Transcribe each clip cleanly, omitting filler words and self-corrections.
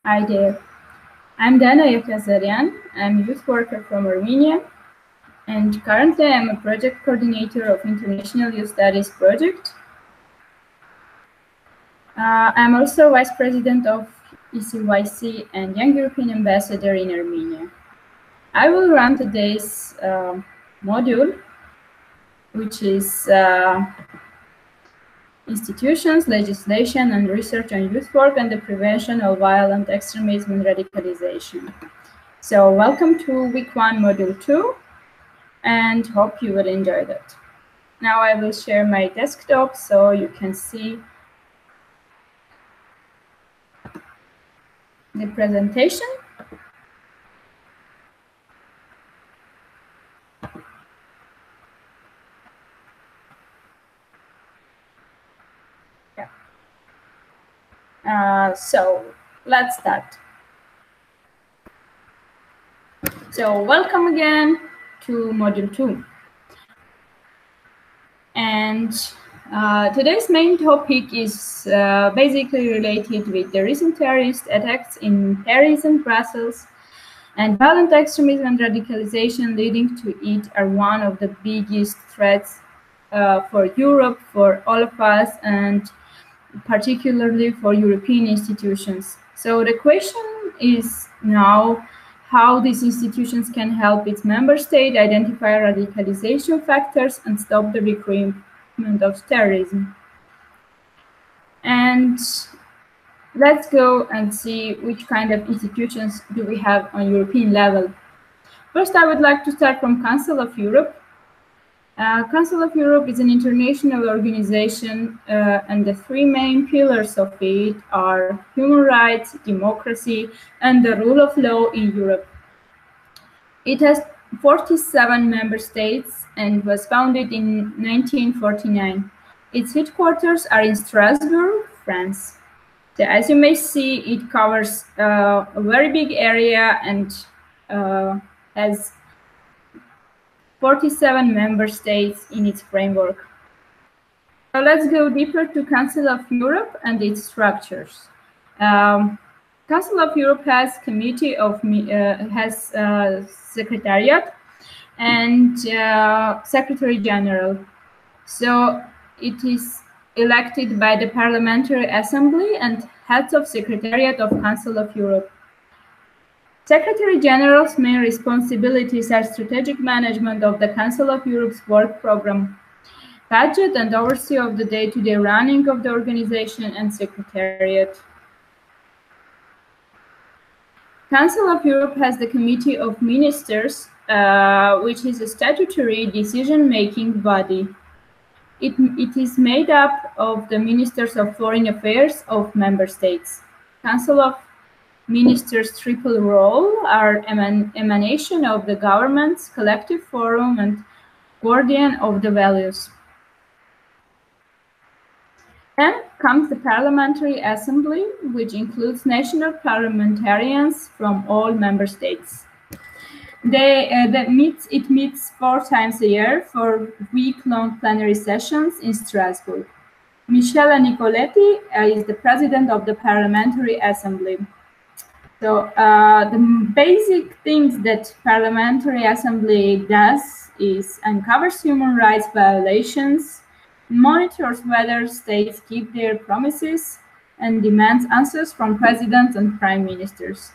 Hi there. I'm Dana Yakazarian. I'm a youth worker from Armenia, and currently I'm a project coordinator of International Youth Studies project. I'm also vice president of ECYC and Young European Ambassador in Armenia. I will run today's module, which is institutions, legislation, and research on youth work and the prevention of violent extremism and radicalization. So welcome to week 1, module 2, and hope you will enjoy that. Now I will share my desktop so you can see the presentation. So let's start. So welcome again to module 2. And today's main topic is basically related with the recent terrorist attacks in Paris and Brussels, and violent extremism and radicalization leading to it are one of the biggest threats for Europe, for all of us, and particularly for European institutions. So the question is now how these institutions can help its member state identify radicalization factors and stop the recruitment of terrorism. And let's go and see which kind of institutions do we have on European level. First, I would like to start from Council of Europe. Council of Europe is an international organization, and the three main pillars of it are human rights, democracy, and the rule of law in Europe. It has 47 member states and was founded in 1949. Its headquarters are in Strasbourg, France. So as you may see, it covers a very big area and has 47 member states in its framework. So let's go deeper to Council of Europe and its structures. Council of Europe has committee of secretariat and secretary general. So it is elected by the Parliamentary Assembly and heads of secretariat of Council of Europe. Secretary General's main responsibilities are strategic management of the Council of Europe's work program, budget and oversee of the day-to-day running of the organization and secretariat. Council of Europe has the Committee of Ministers, which is a statutory decision-making body. It is made up of the Ministers of Foreign Affairs of member states. Council of Ministers' triple role are emanation of the government's collective forum and guardian of the values. Then comes the Parliamentary Assembly, which includes national parliamentarians from all member states. It meets 4 times a year for week-long plenary sessions in Strasbourg. Michela Nicoletti is the president of the Parliamentary Assembly. So the basic things that Parliamentary Assembly does is uncovers human rights violations, monitors whether states keep their promises, and demands answers from presidents and prime ministers.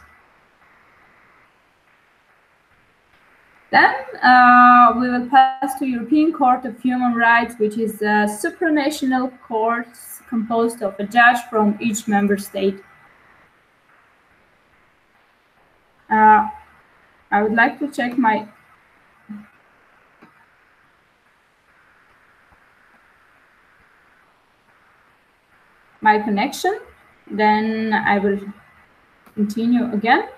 Then we will pass to European Court of Human Rights, which is a supranational court composed of a judge from each member state. I would like to check my connection, then I will continue again.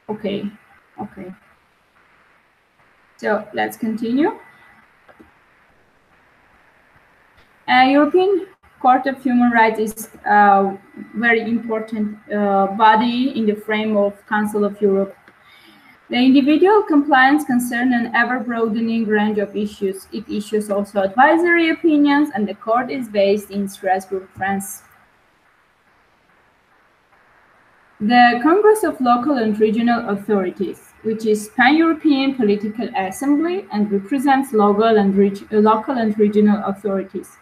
Okay. So let's continue. European Court of Human Rights is a very important body in the frame of Council of Europe. The individual compliance concerns an ever-broadening range of issues. It issues also advisory opinions, and the court is based in Strasbourg, France. The Congress of Local and Regional Authorities, which is pan-European political assembly and represents local and regional authorities.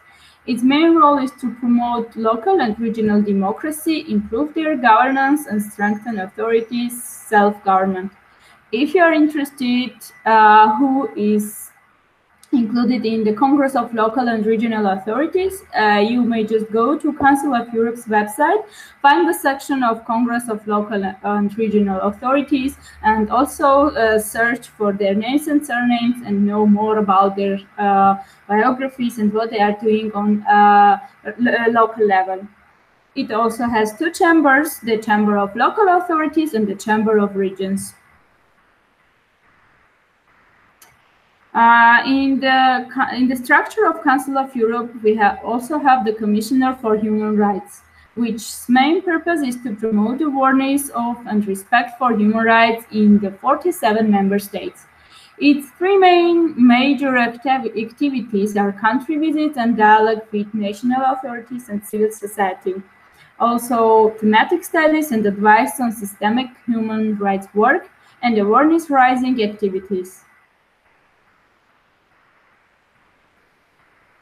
Its main role is to promote local and regional democracy, improve their governance, and strengthen authorities' self-government. If you are interested who is included in the Congress of Local and Regional Authorities, you may just go to Council of Europe's website, find the section of Congress of Local and Regional Authorities, and also search for their names and surnames and know more about their biographies and what they are doing on local level. It also has two chambers, the Chamber of Local Authorities and the Chamber of Regions. In the structure of Council of Europe, we also have the Commissioner for Human Rights, which main purpose is to promote awareness of and respect for human rights in the 47 member states. Its three major activities are country visits and dialogue with national authorities and civil society. Also, thematic studies and advice on systemic human rights work and awareness-raising activities.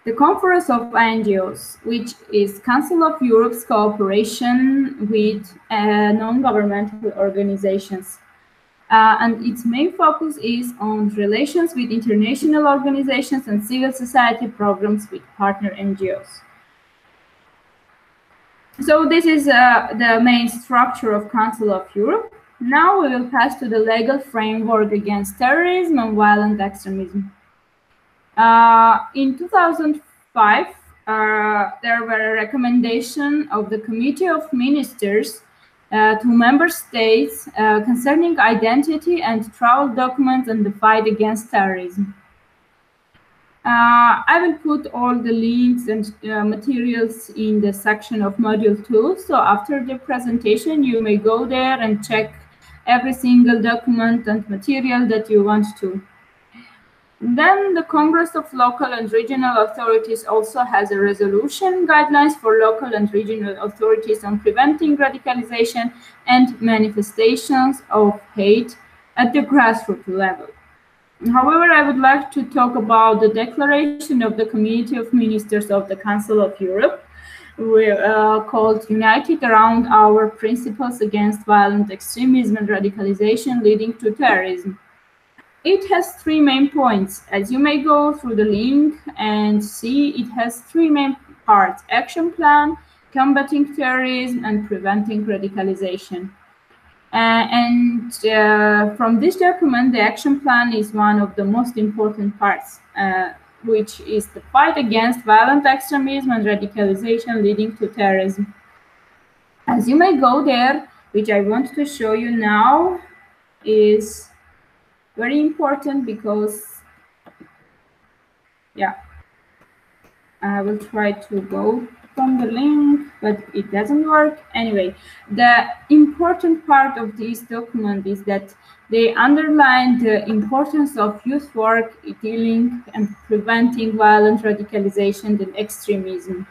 The Conference of NGOs, which is Council of Europe's cooperation with non-governmental organizations. And its main focus is on relations with international organizations and civil society programs with partner NGOs. So this is the main structure of Council of Europe. Now we will pass to the legal framework against terrorism and violent extremism. In 2005, there were a recommendation of the Committee of Ministers to member states concerning identity and travel documents and the fight against terrorism. I will put all the links and materials in the section of Module 2. So after the presentation, you may go there and check every single document and material that you want to. Then the Congress of Local and Regional Authorities also has a resolution guidelines for local and regional authorities on preventing radicalization and manifestations of hate at the grassroots level. However, I would like to talk about the declaration of the Committee of Ministers of the Council of Europe, called United Around Our Principles Against Violent Extremism and Radicalization Leading to Terrorism. It has three main points. As you may go through the link and see, it has three main parts: action plan, combating terrorism, and preventing radicalization. From this document, the action plan is one of the most important parts, which is the fight against violent extremism and radicalization leading to terrorism. As you may go there, which I want to show you now, is very important because, yeah, I will try to go from the link, but it doesn't work. Anyway, the important part of this document is that they underline the importance of youth work dealing and preventing violent radicalization and extremism.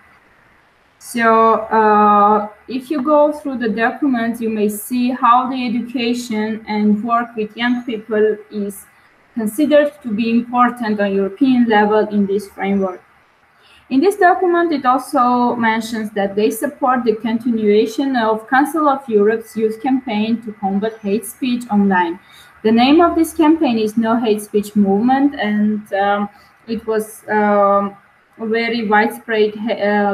So if you go through the documents, you may see how the education and work with young people is considered to be important on European level in this framework. In this document, it also mentions that they support the continuation of Council of Europe's youth campaign to combat hate speech online. The name of this campaign is No Hate Speech Movement, and it was a very widespread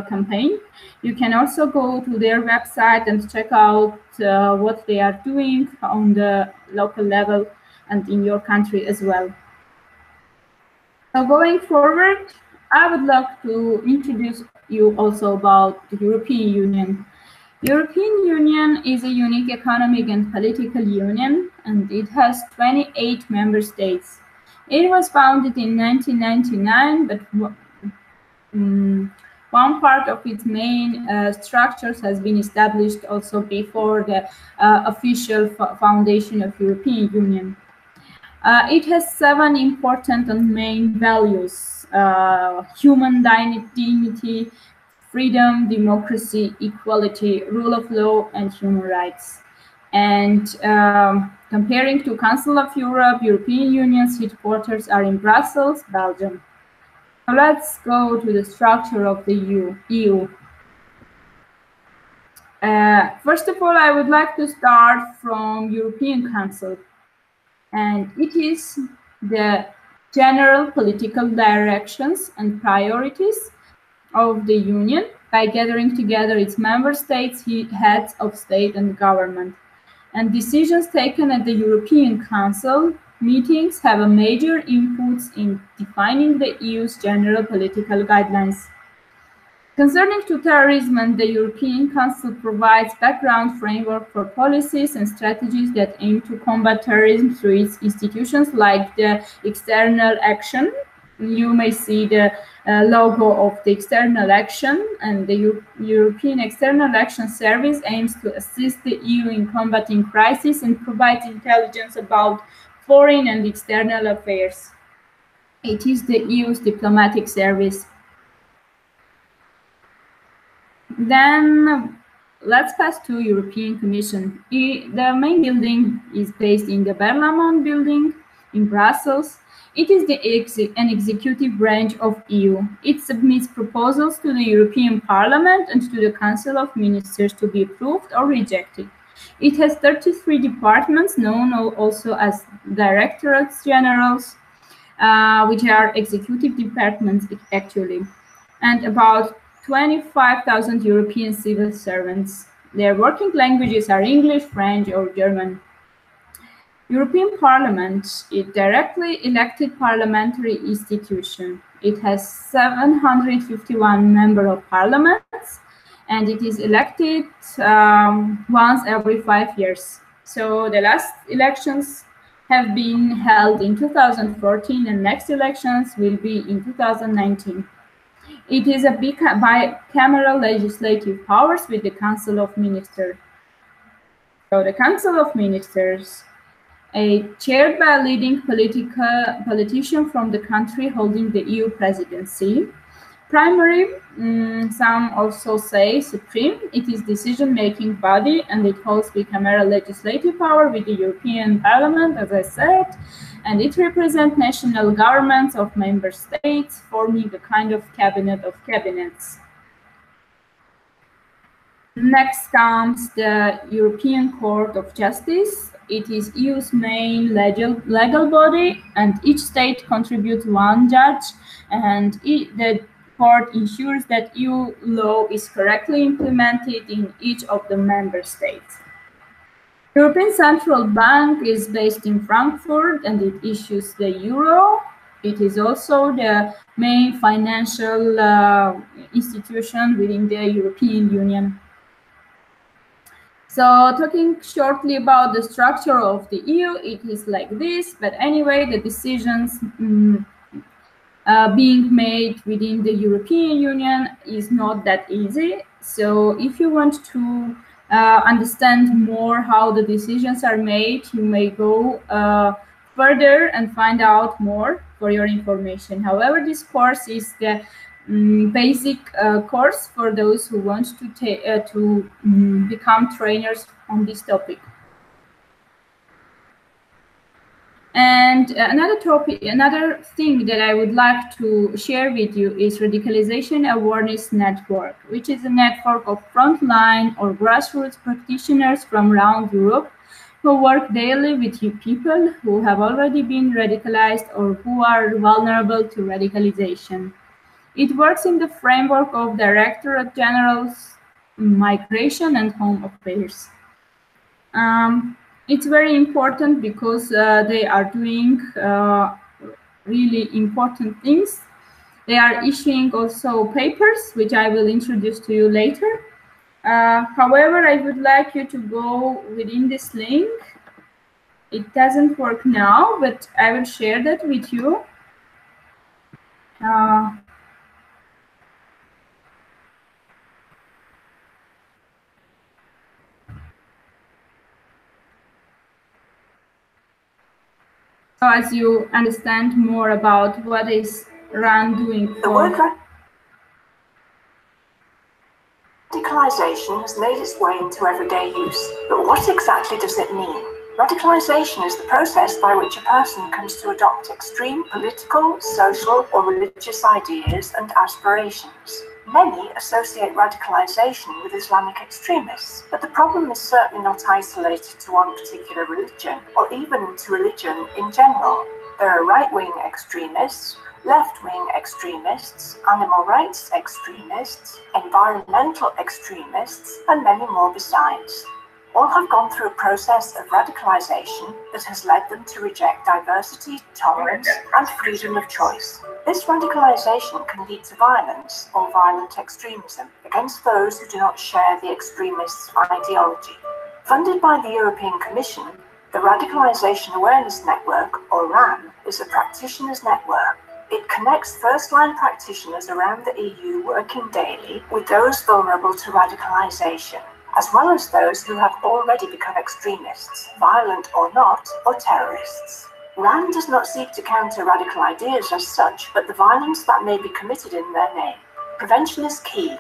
campaign. You can also go to their website and check out what they are doing on the local level and in your country as well. So going forward, I would like to introduce you also about the European Union. European Union is a unique economic and political union, and it has 28 member states. It was founded in 1999, but one part of its main structures has been established also before the official foundation of European Union. It has 7 important and main values: human dignity, freedom, democracy, equality, rule of law, and human rights. And comparing to Council of Europe, European Union's headquarters are in Brussels, Belgium. Now let's go to the structure of the EU. First of all, I would like to start from European Council. And it is the general political directions and priorities of the Union by gathering together its member states, heads of state and government. And decisions taken at the European Council meetings have a major input in defining the EU's general political guidelines. Concerning to terrorism, the European Council provides background framework for policies and strategies that aim to combat terrorism through its institutions like the External Action. You may see the logo of the External Action, and the European External Action Service aims to assist the EU in combating crises and provides intelligence about foreign and external affairs. It is the EU's diplomatic service. Then let's pass to European Commission. The main building is based in the Berlaymont building in Brussels. It is an executive branch of EU. It submits proposals to the European Parliament and to the Council of Ministers to be approved or rejected. It has 33 departments, known also as directorates generals, which are executive departments actually, and about 25,000 European civil servants. Their working languages are English, French, or German. European Parliament is directly elected parliamentary institution. It has 751 members of parliaments, and it is elected once every 5 years. So the last elections have been held in 2014, and next elections will be in 2019. It is a bicameral legislative powers with the Council of Ministers. So the Council of Ministers, chaired by a leading politician from the country holding the EU presidency. Primary, some also say supreme, it is decision-making body, and it holds bicameral legislative power with the European Parliament, as I said, and it represents national governments of member states, forming a kind of cabinet of cabinets. Next comes the European Court of Justice. It is EU's main legal body, and each state contributes one judge, and the court ensures that EU law is correctly implemented in each of the member states. European Central Bank is based in Frankfurt, and it issues the euro. It is also the main financial institution within the European Union. So talking shortly about the structure of the EU, it is like this, but anyway, the decisions being made within the European Union is not that easy. So if you want to understand more how the decisions are made, you may go further and find out more for your information. However, this course is the basic course for those who want to become trainers on this topic. And another thing that I would like to share with you is Radicalization Awareness Network, which is a network of frontline or grassroots practitioners from around Europe who work daily with people who have already been radicalized or who are vulnerable to radicalization. It works in the framework of Directorate General's Migration and Home Affairs. It's very important because they are doing really important things. They are issuing also papers, which I will introduce to you later. However, I would like you to go within this link. It doesn't work now, but I will share that with you. So as you understand more about what is RAN doing for radicalization has made its way into everyday use. But what exactly does it mean? Radicalization is the process by which a person comes to adopt extreme political, social, or religious ideas and aspirations. Many associate radicalization with Islamic extremists, but the problem is certainly not isolated to one particular religion, or even to religion in general. There are right-wing extremists, left-wing extremists, animal rights extremists, environmental extremists, and many more besides. All have gone through a process of radicalization that has led them to reject diversity, tolerance, and freedom of choice. This radicalization can lead to violence or violent extremism against those who do not share the extremists' ideology. Funded by the European Commission, the Radicalization Awareness Network, or RAN, is a practitioners' network. It connects first-line practitioners around the EU working daily with those vulnerable to radicalization, as well as those who have already become extremists, violent or not, or terrorists. RAN does not seek to counter radical ideas as such, but the violence that may be committed in their name. Prevention is key.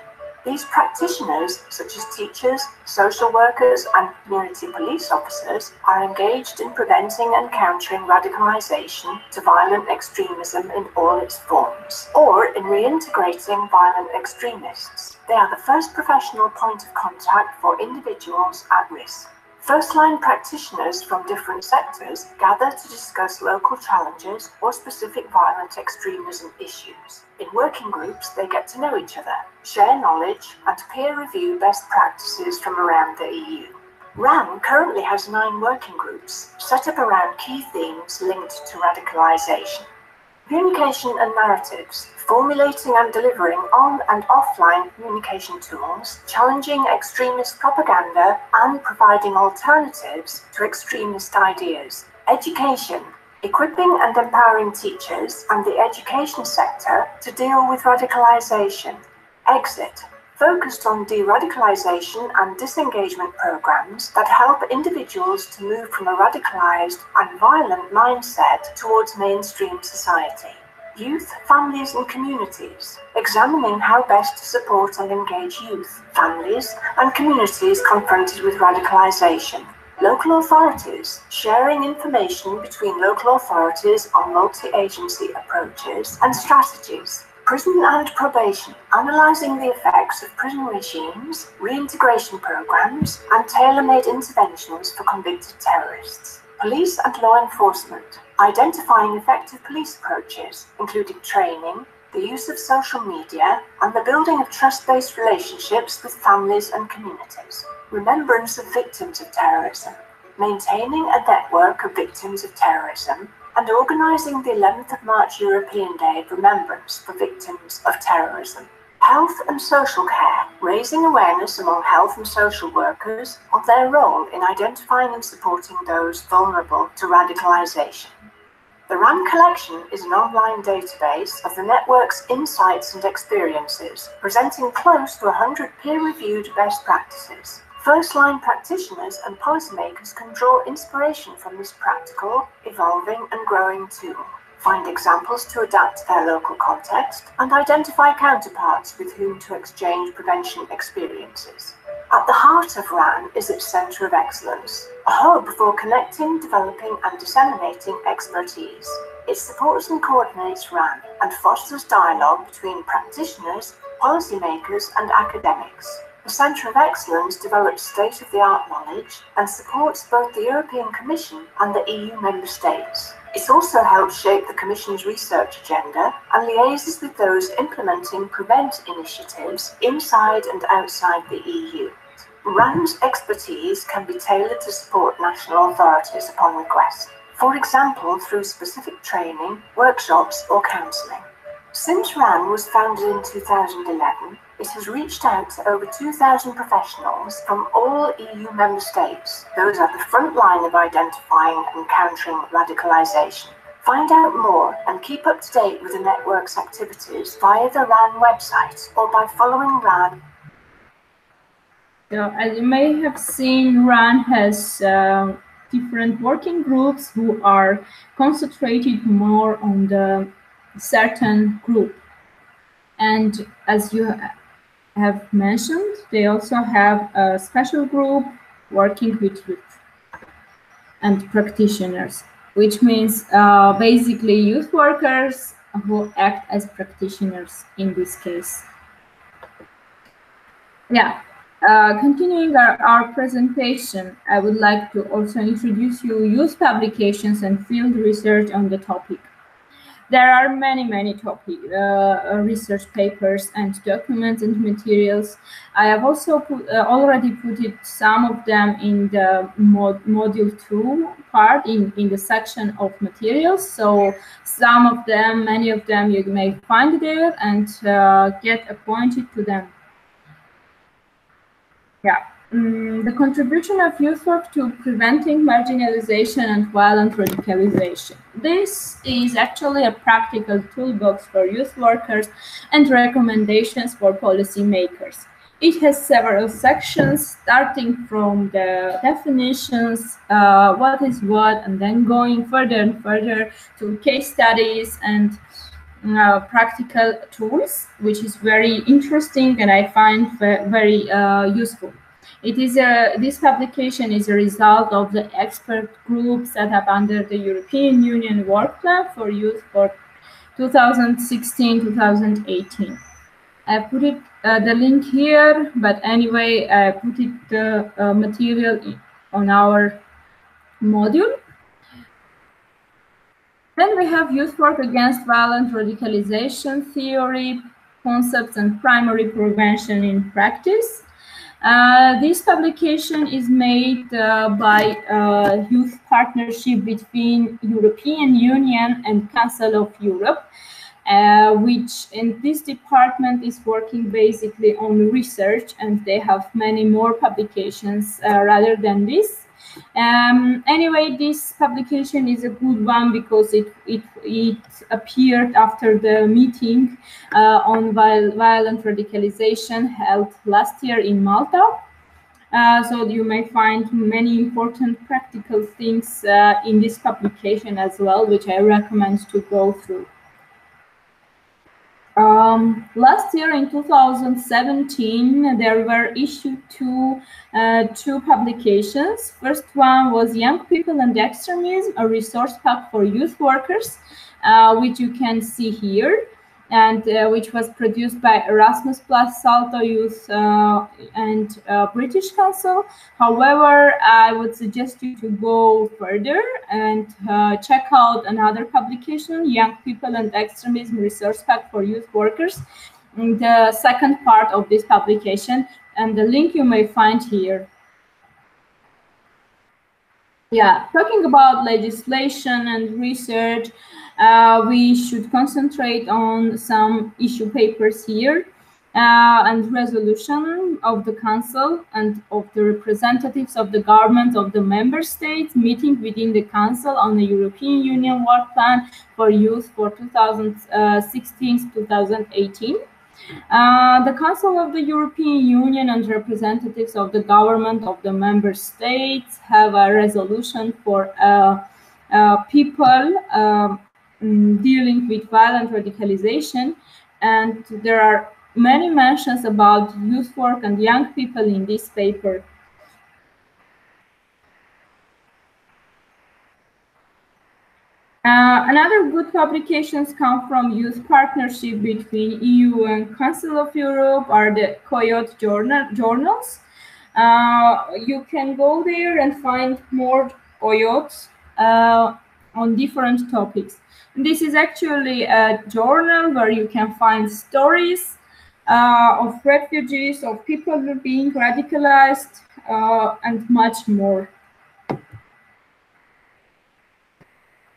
These practitioners, such as teachers, social workers, and community police officers, are engaged in preventing and countering radicalization to violent extremism in all its forms, or in reintegrating violent extremists. They are the first professional point of contact for individuals at risk. First-line practitioners from different sectors gather to discuss local challenges or specific violent extremism issues. In working groups, they get to know each other, share knowledge, and peer review best practices from around the EU. RAN currently has 9 working groups set up around key themes linked to radicalization. Communication and narratives, formulating and delivering on and offline communication tools, challenging extremist propaganda, and providing alternatives to extremist ideas. Education, equipping and empowering teachers and the education sector to deal with radicalization. Exit, focused on de-radicalization and disengagement programs that help individuals to move from a radicalized and violent mindset towards mainstream society. Youth, families and communities, examining how best to support and engage youth, families and communities confronted with radicalization. Local authorities, sharing information between local authorities on multi-agency approaches and strategies. Prison and probation, analysing the effects of prison regimes, reintegration programs, and tailor-made interventions for convicted terrorists. Police and law enforcement, identifying effective police approaches, including training, the use of social media, and the building of trust-based relationships with families and communities. Remembrance of victims of terrorism, maintaining a network of victims of terrorism, and organising the 11th of March European Day of Remembrance for Victims of Terrorism. Health and social care, raising awareness among health and social workers of their role in identifying and supporting those vulnerable to radicalisation. The RAN collection is an online database of the network's insights and experiences, presenting close to 100 peer-reviewed best practices. First-line practitioners and policymakers can draw inspiration from this practical, evolving and growing tool, find examples to adapt to their local context, and identify counterparts with whom to exchange prevention experiences. At the heart of RAN is its Centre of Excellence, a hub for connecting, developing and disseminating expertise. It supports and coordinates RAN and fosters dialogue between practitioners, policymakers and academics. The Centre of Excellence develops state-of-the-art knowledge and supports both the European Commission and the EU member states. It also helps shape the Commission's research agenda and liaises with those implementing PREVENT initiatives inside and outside the EU. RAN's expertise can be tailored to support national authorities upon request, for example through specific training, workshops or counselling. Since RAN was founded in 2011, it has reached out to over 2,000 professionals from all EU member states, those at the front line of identifying and countering radicalisation. Find out more and keep up to date with the network's activities via the RAN website or by following RAN. So, as you may have seen, RAN has different working groups who are concentrated more on the certain group. And as you have mentioned, they also have a special group working with youth and practitioners, which means basically youth workers who act as practitioners in this case. Yeah, continuing our presentation, I would like to also introduce you youth publications and field research on the topic. There are many topic research papers and documents and materials. I have also already put some of them in the module 2 part in the section of materials. So some of them, many of them you may find there and get acquainted to them. Yeah. The contribution of youth work to preventing marginalization and violent radicalization. This is actually a practical toolbox for youth workers and recommendations for policymakers. It has several sections, starting from the definitions, what is what, and then going further and further to case studies and practical tools, which is very interesting and I find very useful. It is this publication is a result of the expert group set up under the European Union Work Plan for Youth for 2016-2018. I put it the link here, but anyway, I put it the material on our module. Then we have youth work against violent radicalization theory, concepts, and primary prevention in practice. This publication is made by a youth partnership between European Union and Council of Europe, which in this department is working basically on research, and they have many more publications rather than this. Anyway, this publication is a good one because it appeared after the meeting on violent radicalization held last year in Malta. So you may find many important practical things in this publication as well, which I recommend to go through. Last year in 2017, there were issued two publications. First one was Young People and Extremism, a resource pack for youth workers, which you can see here, and which was produced by Erasmus Plus, Salto Youth and British Council. However, I would suggest you to go further and check out another publication, Young People and Extremism Resource Pack for Youth Workers, the second part of this publication, and the link you may find here. Yeah, talking about legislation and research, we should concentrate on some issue papers here and resolution of the Council and of the representatives of the government of the member states meeting within the Council on the European Union Work Plan for Youth for 2016-2018. The Council of the European Union and representatives of the government of the member states have a resolution for people dealing with violent radicalization, and there are many mentions about youth work and young people in this paper. Another good publications come from youth partnership between EU and Council of Europe are the Coyote journals. You can go there and find more Coyotes on different topics. This is actually a journal where you can find stories of refugees, of people being radicalized, and much more.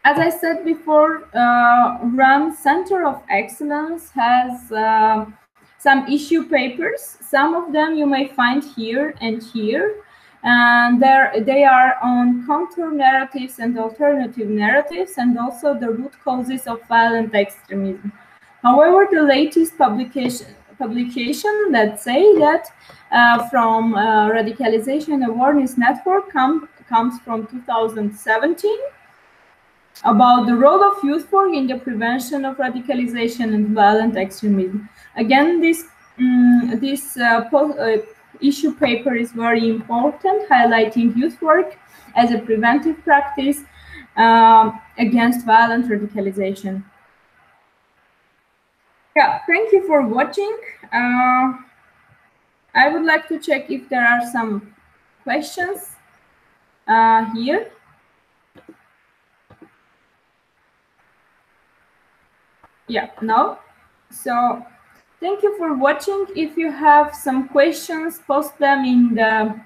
As I said before, RAN Center of Excellence has some issue papers. Some of them you may find here and here. And they are on counter narratives and alternative narratives, and also the root causes of violent extremism. However, the latest publication that say that from Radicalization Awareness Network comes from 2017 about the role of youth work in the prevention of radicalization and violent extremism. Again, this this issue paper is very important, highlighting youth work as a preventive practice against violent radicalization. Yeah, thank you for watching. I would like to check if there are some questions here. Yeah, no. So thank you for watching. If you have some questions, post them in the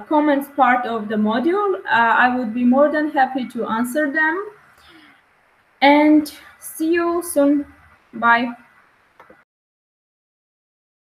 comments part of the module. I would be more than happy to answer them. And see you soon. Bye.